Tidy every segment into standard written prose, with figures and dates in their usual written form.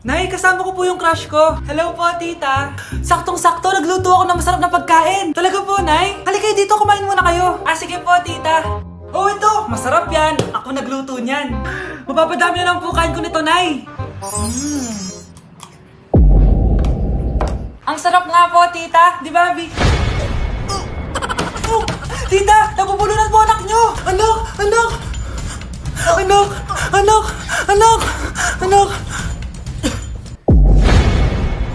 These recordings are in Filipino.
Nay, kasama ko po yung crush ko. Hello po, tita. Saktong-sakto, nagluto ako ng masarap na pagkain. Talaga po, Nay? Halika dito, kumain muna kayo. Sige po, tita. Oh, ito, masarap yan. Ako nagluto niyan. Mapapadami na lang po kain ko nito, Nay. Ang sarap nga po, tita. Di ba, Bi? Tita, nabubulunan po anak nyo. Anak, anak. Anak, anak, anak, anak.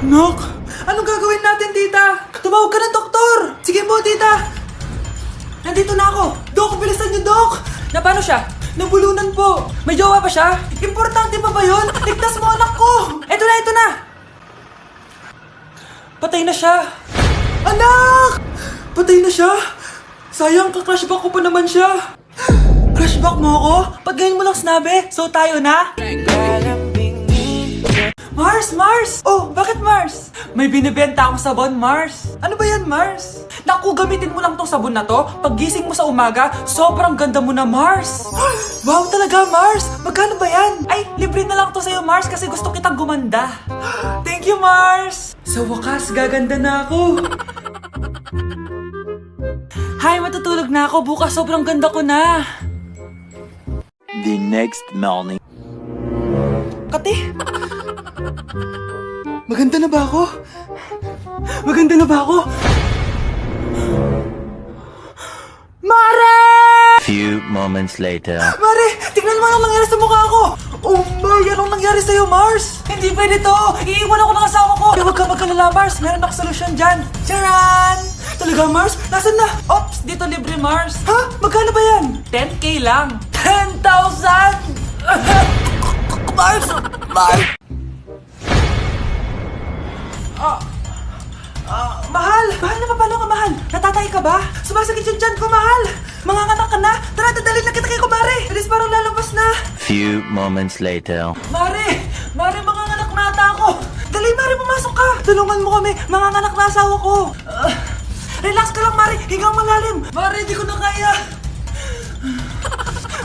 Anak, anong gagawin natin, tita? Tumawag ka ng doktor! Sige po, tita! Nandito na ako! Dok, bilisan niyo, Dok! Na paano siya? Nabulunan po! May jowa pa siya? Importante pa ba yun? Ligtas mo anak ko! Eto na, eto na! Patay na siya! Anak! Patay na siya? Sayang, ka-crushback ko pa naman siya! Crushback mo ako? Pag ngayon mo lang sinabi, so tayo na? Mars! Mars! Oh, bakit Mars? May binibenta akong sabon, Mars. Ano ba yan, Mars? Naku, gamitin mo lang tong sabon na to. Pag gising mo sa umaga, sobrang ganda mo na, Mars. Wow, talaga, Mars. Magkano ba yan? Ay, libre na lang to sa'yo, Mars, kasi gusto kitang gumanda. Thank you, Mars. Sa wakas, gaganda na ako. Hay, matutulog na ako. Bukas, sobrang ganda ko na. The next morning. Kati? Maganda na ba ako? Maganda na ba ako? Mare! Few moments later. Mare! Tingnan mo anong nangyari sa mukha ko! Oh my! Anong nangyari sa'yo, Mars? Hindi pwede to! Iiwan ako ng asawa ko! Huwag ka magkalala, Mars! Meron akong solusyon dyan! Charan! Talaga, Mars? Nasaan na? Ops! Dito libre, Mars! Ha? Magkano ba yan? 10K lang! 10,000! Mars! Mars! Mahal! Mahal na paano ka, mahal? Natatay ka ba? Sumasakit yung tiyan ko, mahal! Manganganak ka na? Tara, dadalhin na kita kay kumare! Alis parang lalabas na! Few moments later. Mare! Mare, manganganak na ata ako! Dali, Mare, pumasok ka! Tulungan mo kami! Manganganak na asawa ko! Relax ka lang, Mare! Higang malalim! Mare, di ko na kaya!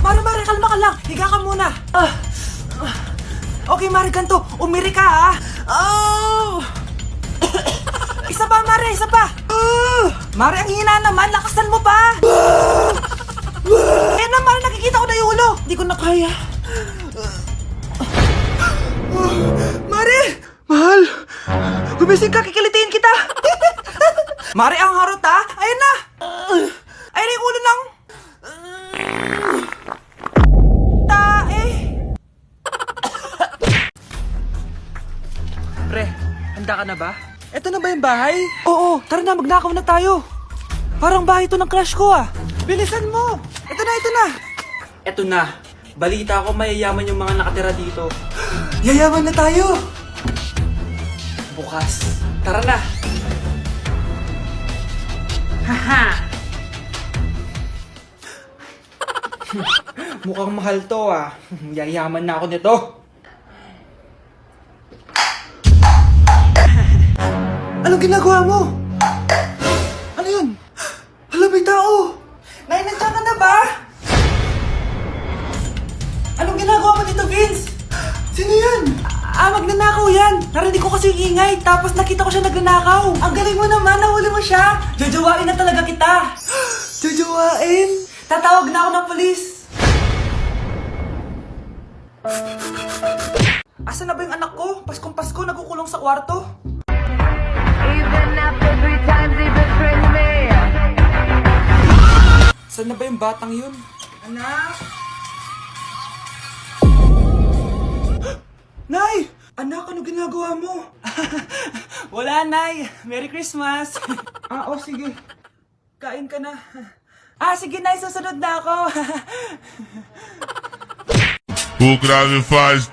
Mare, kalma ka lang! Higa ka muna! Okay, Mare, ganito! Umiri ka, ha! Isa pa, Mare! Isa pa! Mare, ang hina naman! Lakasan mo pa! Ayan na, Mare! Nakikita ko na yung ulo! Di ko na kaya! Mare! Mahal! Gumising ka! Kikilitiin kita! Mare, ang harot, ha! Ayan na! Ayan na yung ulo ng... tae! Pre, handa ka na ba? Eto na ba yung bahay? Oo, tara na, magnakaw na tayo. Parang bahay to ng crush ko, ah. Bilisan mo! Ito na, ito na! Eto na. Balita ko mayayaman yung mga nakatira dito. Yayaman na tayo! Bukas. Tara na! Haha! Mukhang mahal to, ah. Yayaman na ako nito. Anong ginagawa mo? Ano yun? Hala, may tao! Nay, nandiyan ka na ba? Anong ginagawa mo dito, Vince? Sino yan? Magnanakaw yan! Narinig ko kasi yung ingay, tapos nakita ko siya nagnanakaw. Ang galing mo naman, nahuli mo siya! Jojowain na talaga kita! Jojowain? Tatawag na ako ng polis! Asa na ba yung anak ko? Paskong Pasko, nagkukulong sa kwarto. Even after 3 times he betrayed me. Saan na ba yung batang yun? Anak? Nay! Anak, ano ginagawa mo? Wala, Nay. Merry Christmas. Sige. Kain ka na. Sige, Nay. Susunod na ako. O grave faz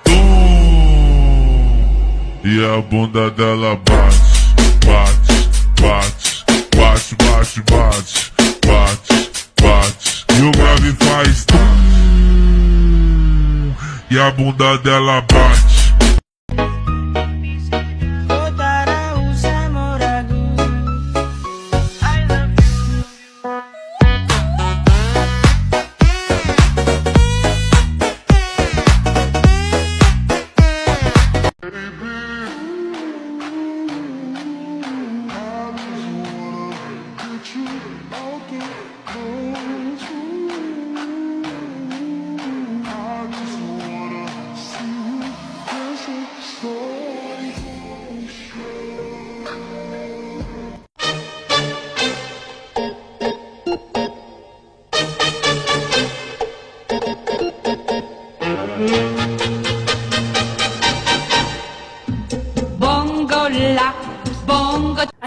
e a bunda dela bate, bate, bate, bate, bate, bate, bate, bate. E o grave faz e a bunda dela bate.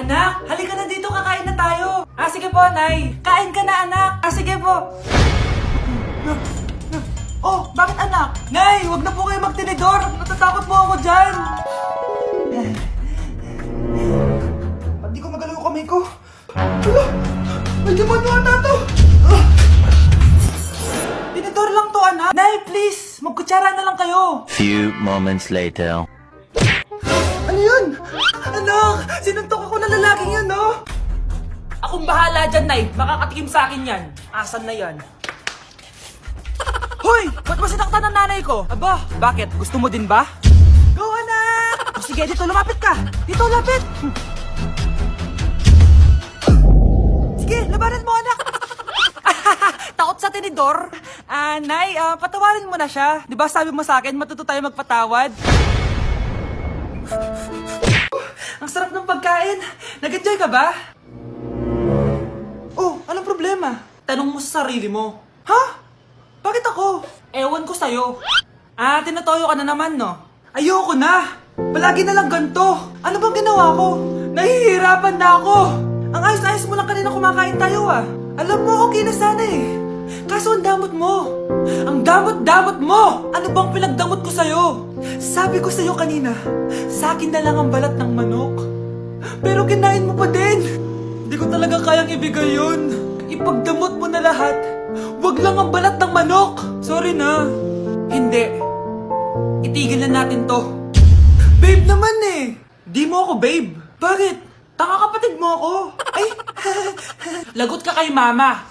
Anak, halika na dito, kakain na tayo. Sige po, Nay. Kain ka na, anak. Sige po. Oh, bakit anak? Nay, wag na po kayo magtinidor. Natatakot po ako dyan. Ba't di ko magalaw yung kamay ko? Hala, may demonyo ata to. Tinidor lang to, anak. Nay, please, magkutsara na lang kayo. Few moments later. Ano yun? Anak, sinuntok ako ng lalaking yun, no? Akong bahala dyan, Nay. Makakatikim sa akin yan. Asan na yan? Hoy! Ba't mo sinaktan ng nanay ko? Aba, bakit? Gusto mo din ba? Go, anak! O sige, dito, lumapit ka! Dito, lapit! Sige, labanan mo, anak! Takot sa tinidor? Nay, patawarin mo na siya. Di ba sabi mo sa akin, matuto tayo magpatawad? Ang sarap ng pagkain. Nag-enjoy ka ba? Oh, anong problema? Tanong mo sa sarili mo. Ha? Bakit ako? Ewan ko sa'yo. Tinatoyo ka na naman, no? Ayoko na. Palagi na lang ganito. Ano bang ginawa ko? Nahihirapan na ako. Ang ayos-ayos mo lang kanina kumakain tayo, Alam mo, okay na sana eh. Kaso ang damot mo. Ang damot-damot mo! Ano bang pinagdamot ko sa'yo? Sabi ko sa'yo kanina, sa akin na lang ang balat ng manok. Pero kinain mo pa din. Hindi ko talaga kayang ibigay yun. Ipagdamot mo na lahat. Wag lang ang balat ng manok. Sorry na. Hindi. Itigil na natin to. Babe naman eh. Di mo ako babe. Bakit? Tanga kapatid mo ako. Ay, lagot ka kay mama.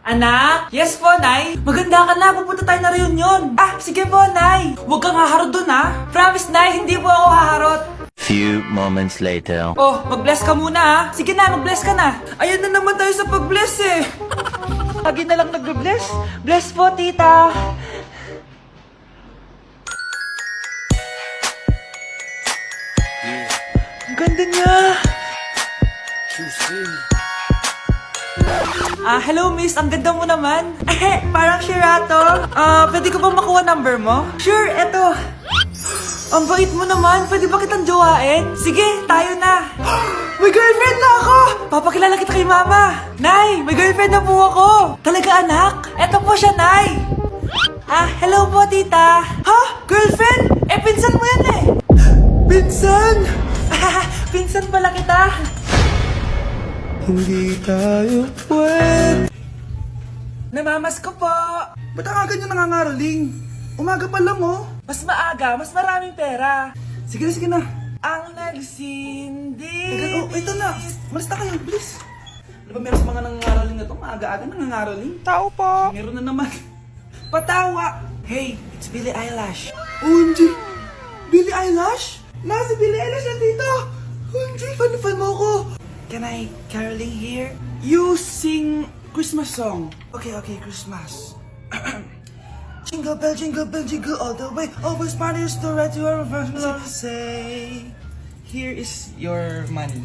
Anak? Yes po, Nay. Maganda ka na. Pupunta tayo na reunion. Sige po, Nay. Huwag kang haharot dun, Promise, Nay. Hindi po ako haharot. Few moments later. Oh, mag-bless ka muna, Sige na, mag-bless ka na. Ayan na naman tayo sa pag-bless eh. Lagi na lang nag-bless. Bless po, tita. Ang ganda niya. Hello miss, ang ganda mo naman. Parang Shirato. Pwede ko bang makuha number mo? Sure, eto. Ang bait mo naman, pwede ba kitang jowain? Sige, tayo na. May girlfriend na ako! Papakilala kita kay mama. Nay, may girlfriend na po ako. Talaga anak? Eto po siya, Nay. Hello po tita. Ha? Girlfriend? Pinsan mo yan eh. Pinsan? Pinsan pala kita. Hindi tayo pwede. Namamas ko po. Ba't ang aga niyo nangangaroling? Umaga pa lang Mas maaga, mas maraming pera. Sige na. Ang nagsindi. Ito na. Malis na kayo, please. Ano ba meron sa mga nangangaroling na to? Maaga-aga nangangaroling. Tao po. Meron na naman. Patawa. Hey, it's Billie Eilish. OMG. Billie Eilish? Si Billie Eilish na dito. OMG, fan mo ko. Can I caroling here? You sing Christmas song. Okay, Christmas. Jingle bell, jingle all the way. Always parties to ride to our first love. Say, here is your money.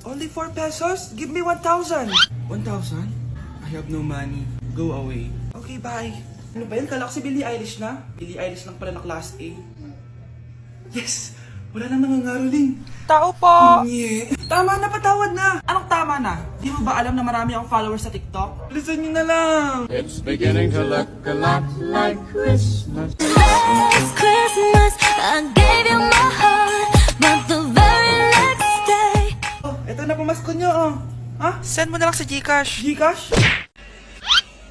Only 4 pesos? Give me 1,000. 1,000? I have no money. Go away. Okay, bye. Ano ba yan? Kala ko si Billie Eilish na. Billie Eilish lang pala na class A. Yes! Wala nang nangangaroling. Tao po! Tama na, patawad na! Anong tama na? Di mo ba alam na marami akong followers sa TikTok? Listen nyo na lang! It's beginning to look a lot like Christmas. Last Christmas, I gave you my heart, but the very next day. Oh, eto na pamasko nyo, Send mo na lang sa Gcash. Gcash?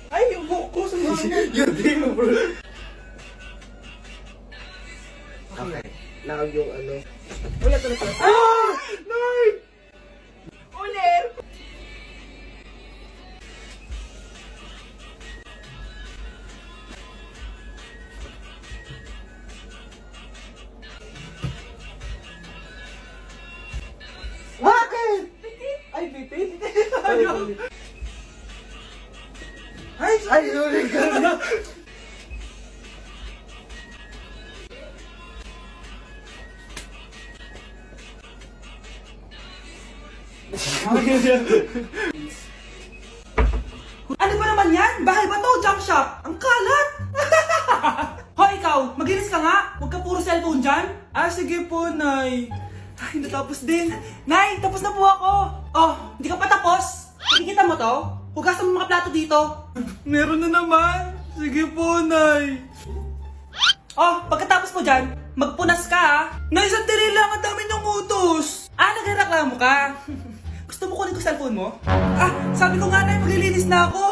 Ay, yung buhok ko sa mga. Yun, di mo, bro. Okay. Now yung ano. Ulit. Nay! Ulit! Bakit? Ay, bitit. Ay, Ay, sorry ka na. Ano ba naman yan? Bahay ba to? Junk shop? Ang kalat! Hoy, ikaw! Maginis ka nga! Huwag ka puro cellphone dyan! Ah, sige po, Nay. Ay, natapos din. Nay, tapos na po ako! Oh, hindi ka pa tapos? Nakikita mo to? Hugasan mo mga plato dito. Meron na naman. Sige po, Nay. Oh, pagkatapos mo dyan, magpunas ka ha. Nay, sandali lang, ang dami niyong utos. Ah, nagreklamo ka? Gusto mo kunin ko cellphone mo? Ah, sabi ko nga na, maglilinis na ako.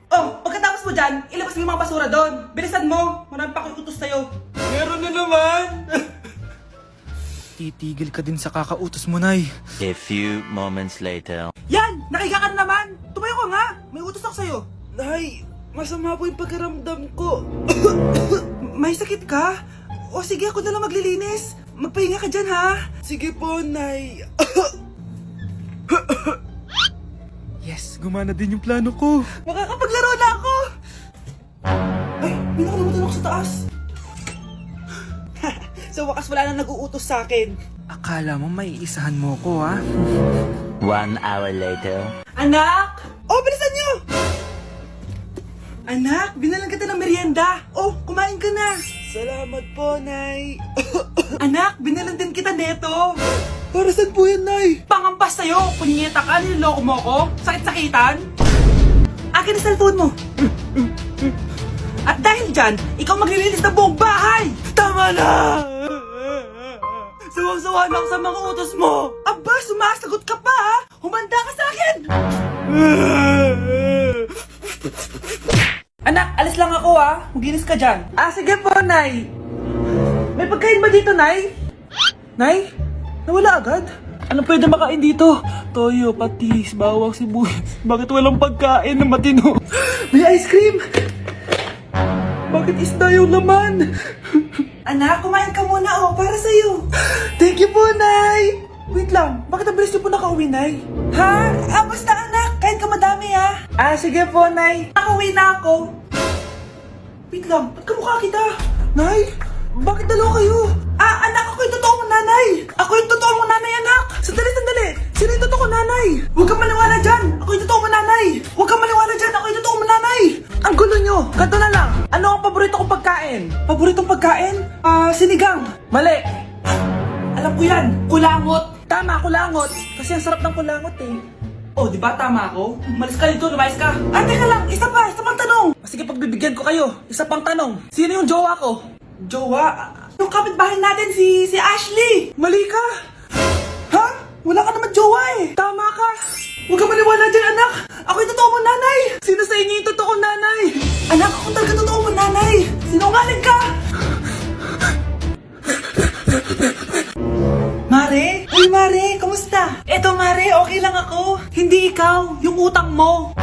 Oh, pagkatapos mo dyan, ilabas mo yung mga basura doon. Bilisan mo, marami pa akong utos sa'yo. Meron na naman. Titigil ka din sa kakautos mo, Nay. A few moments later. Yan, nakiga ka na naman. Tumayo ka nga, may utos ako sa'yo. Nay, masama po yung pagkaramdam ko. May sakit ka? O sige, ako na lang maglilinis. Magpahinga ka dyan ha. Sige po, Nay. Yes, gumana din yung plano ko. Makakapaglaro na ako! Ay, may nakalimutan ako sa taas. Sa wakas wala na nag-uutos sa akin. Akala mo may isahan mo ko, ha? 1 hour later. Anak! Oh, bilisan niyo! Anak, binalan kita ng merienda. Oh, kumain ka na. Salamat po, Nay. Anak, binalan din kita neto. Para saan po yan, Nay? Pangampas sa'yo. Punyeta ka, niloloko mo ko. Sakit-sakitan. Akin ang cellphone mo. At dahil dyan, ikaw maglilinis ng buong bahay. Tama na! Sawang-sawa na ako sa mga utos mo. Aba, sumasagot ka pa ha? Humanda ka sa akin! Anak, alis lang ako ha. Maginis ka dyan. Ah, sige po, Nay. May pagkain ba dito, Nay? Nay? Nawala agad? Ano pwede makain dito? Toyo, patis, bawang, sibuyas. Bakit walang pagkain na matino? May ice cream! Bakit isda yung laman? Anak, kumain ka muna para sa'yo. Thank you po, Nay! Wait lang, bakit ang bilis niyo po nakauwi, Nay? Ha? Ah, basta anak, kain ka madami ha. Ah, sige po, Nay. Nakauwi na ako. Wait lang, ba't kamukha kita? Nay, bakit dalawa kayo? Ah, anak, ako yung totoo mong nanay. Ako yung totoo mong nanay, anak. Sandali, sandali. Sino yung totoo kong nanay? Huwag kang maniwala dyan. Ako yung totoo mong nanay. Huwag kang maniwala dyan. Ako yung totoo mong nanay. Ang gulo nyo. Ganto na lang. Ano ang paborito kong pagkain? Paboritong pagkain? Ah, sinigang. Mali. Alam ko yan. Kulangot. Tama, kulangot. Kasi ang sarap ng kulangot eh. Oh, di ba tama ako? Malis ka dito, lumayas ka. Ah, teka lang. Isa pang tanong. Sige, pagbibigyan ko kayo. Isa pang tanong. Sino yung jowa ko? Jowa? Yung kapitbahay natin, si Ashley. Mali ka. Ha? Wala ka naman jowa eh. Tama ka. Huwag ka maniwala dyan, anak. Ako yung totoo mong nanay. Sino sa inyo yung totoo nanay? Anak, ako talaga totoo mong nanay. Sinungaling ka. Mare? Uy, Mare, kamusta? Eto, Mare, okay lang ako. Hindi ikaw, yung utang mo.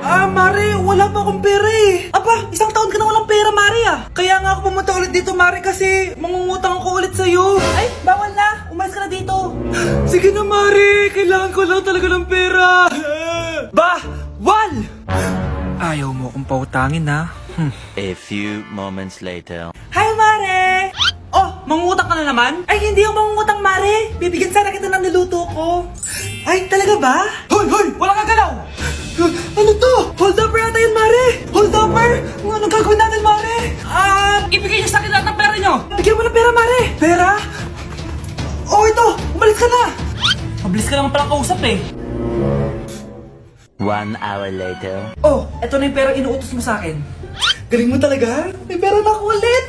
Ah, Mare, wala pa akong pera eh. Aba, isang taon ka na walang pera, Mare ah. Kaya nga ako pumunta ulit dito, Mare, kasi mangungutang ako ulit sa'yo. Ay, bawal na. Umalis ka na dito. Sige na, Mare. Kailangan ko lang talaga ng pera. Bawal! Ayaw mo akong pautangin, ha? A few moments later. Hi, Mare! Oh, mangungutang ka na naman? Ay, hindi ako mangungutang, Mare. Bibigyan sana kita ng niluto ko. Ay, talaga ba? Hoy! Wala kang galaw! Ano to? Hold upper yata yun, Mare! Hold upper? Anong gagawin natin, Mare? Ibigay niyo sa akin lahat ng pera niyo! Bigyan mo ng pera, Mare! Pera? Oh, ito! Umalis ka na! Mabilis ka naman palang kausap eh. 1 hour later. Oh, eto na yung pera inuutos mo sa akin. Galing mo talaga? May pera na ako ulit!